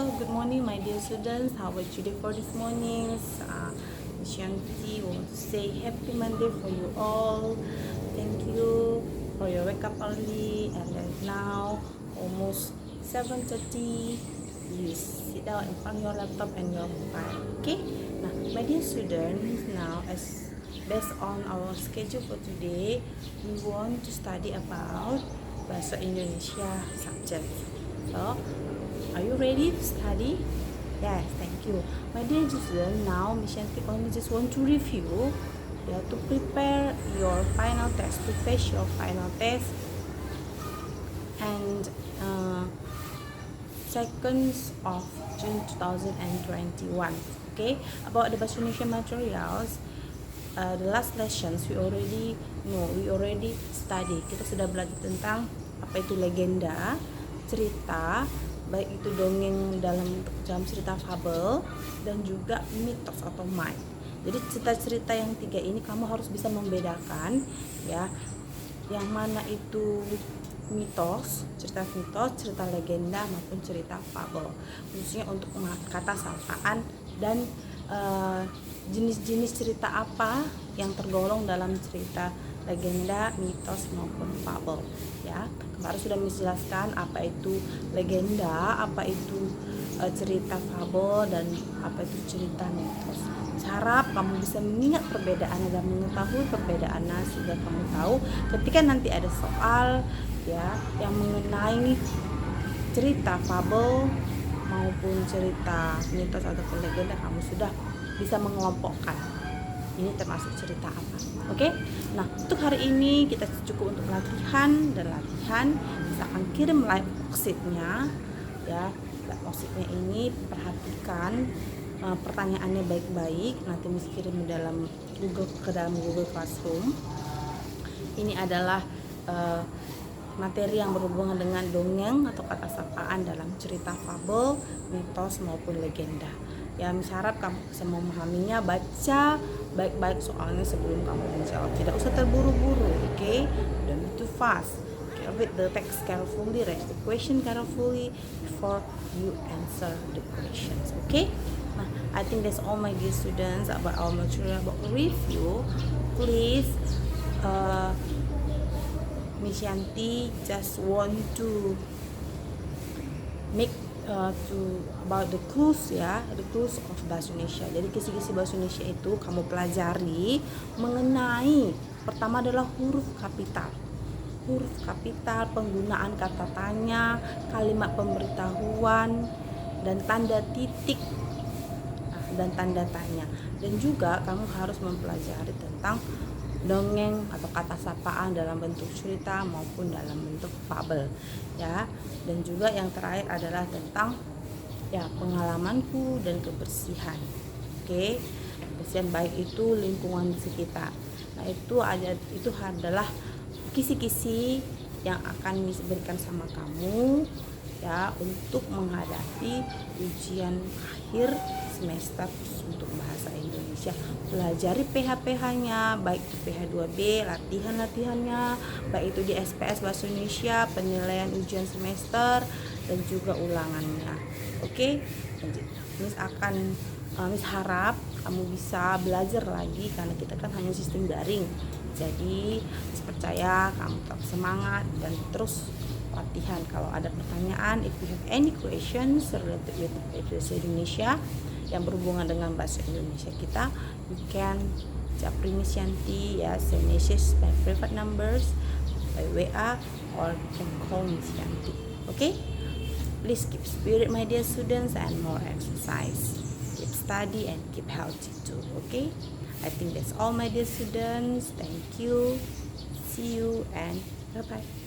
Good morning, my dear students. How was your day for this morning? Shanti want to say happy Monday for you all. Thank you for your wake up early. And then now, almost 7:30. You sit down in front of your laptop and your mobile. Okay? Now, my dear students, now as based on our schedule for today, we want to study about Bahasa Indonesia subject. So, are you ready to study? Yes, thank you. My dear students, now Miss Yanti only just want to review. You have to prepare your final test, to face your final test, and 2nd of June 2021. Okay, about the Bahasa Indonesia materials, the last lessons we already know, we already study. Kita sudah belajar tentang apa itu legenda, cerita, baik itu dongeng dalam cerita fabel dan juga mitos atau myth. Jadi cerita-cerita yang 3 ini kamu harus bisa membedakan ya, yang mana itu mitos, cerita legenda maupun cerita fabel, khususnya untuk kata sapaan dan jenis-jenis cerita apa yang tergolong dalam cerita legenda, mitos maupun fabel ya. Kemarin sudah menjelaskan apa itu legenda, apa itu cerita fabel dan apa itu cerita mitos. Harap kamu bisa mengingat perbedaannya dan mengetahui perbedaannya sehingga kamu tahu ketika nanti ada soal ya yang mengenai cerita fabel maupun cerita mitos atau legenda, kamu sudah bisa mengelompokkan ini termasuk cerita apa. Oke? Nah, untuk hari ini kita cukup untuk latihan. Kita akan kirim live worksheet-nya ya. Live worksheet-nya ini perhatikan pertanyaannya baik-baik. Nanti Miss kirim ke dalam Google Classroom. Ini adalah materi yang berhubungan dengan dongeng atau kata sapaan dalam cerita fabel, mitos maupun legenda. Ya, Miss harap kamu bisa memahaminya. Baca baik-baik soalnya sebelum kamu menjawab. Tidak usah terburu-buru, okay? Don't be too fast. Okay, read the text carefully, raise the question carefully before you answer the questions. Okay? Nah, I think that's all my dear students about our material about review. Please, Miss Yanti just want to make about the clues ya, the clues of Bahasa Indonesia. Jadi kisi-kisi Bahasa Indonesia itu kamu pelajari mengenai pertama adalah huruf kapital, penggunaan kata tanya, kalimat pemberitahuan dan tanda titik dan tanda tanya. Dan juga kamu harus mempelajari tentang dongeng atau kata sapaan dalam bentuk cerita maupun dalam bentuk fabel ya. Dan juga yang terakhir adalah tentang ya pengalamanku dan kebersihan. Oke, kebersihan baik itu lingkungan di sekitar. Nah, itu adalah kisi-kisi yang akan diberikan sama kamu ya untuk menghadapi ujian akhir semester untuk bahasa Indonesia. Pelajari PH-PH-nya, baik itu PH2B, latihan-latihannya, baik itu di SPS Bahasa Indonesia, penilaian ujian semester dan juga ulangannya. Oke? Miss harap kamu bisa belajar lagi karena kita kan hanya sistem daring. Jadi, Miss percaya kamu tetap semangat dan terus latihan. Kalau ada pertanyaan, if you have any questions related with Bahasa Indonesia yang berhubungan dengan bahasa Indonesia kita, you can japri Miss Yanti ya, send message by private numbers, by WA, or you can call Miss Yanti. Okay? Please keep spirit, my dear students, and more exercise. Keep study and keep healthy too. Okay? I think that's all, my dear students. Thank you. See you and bye-bye.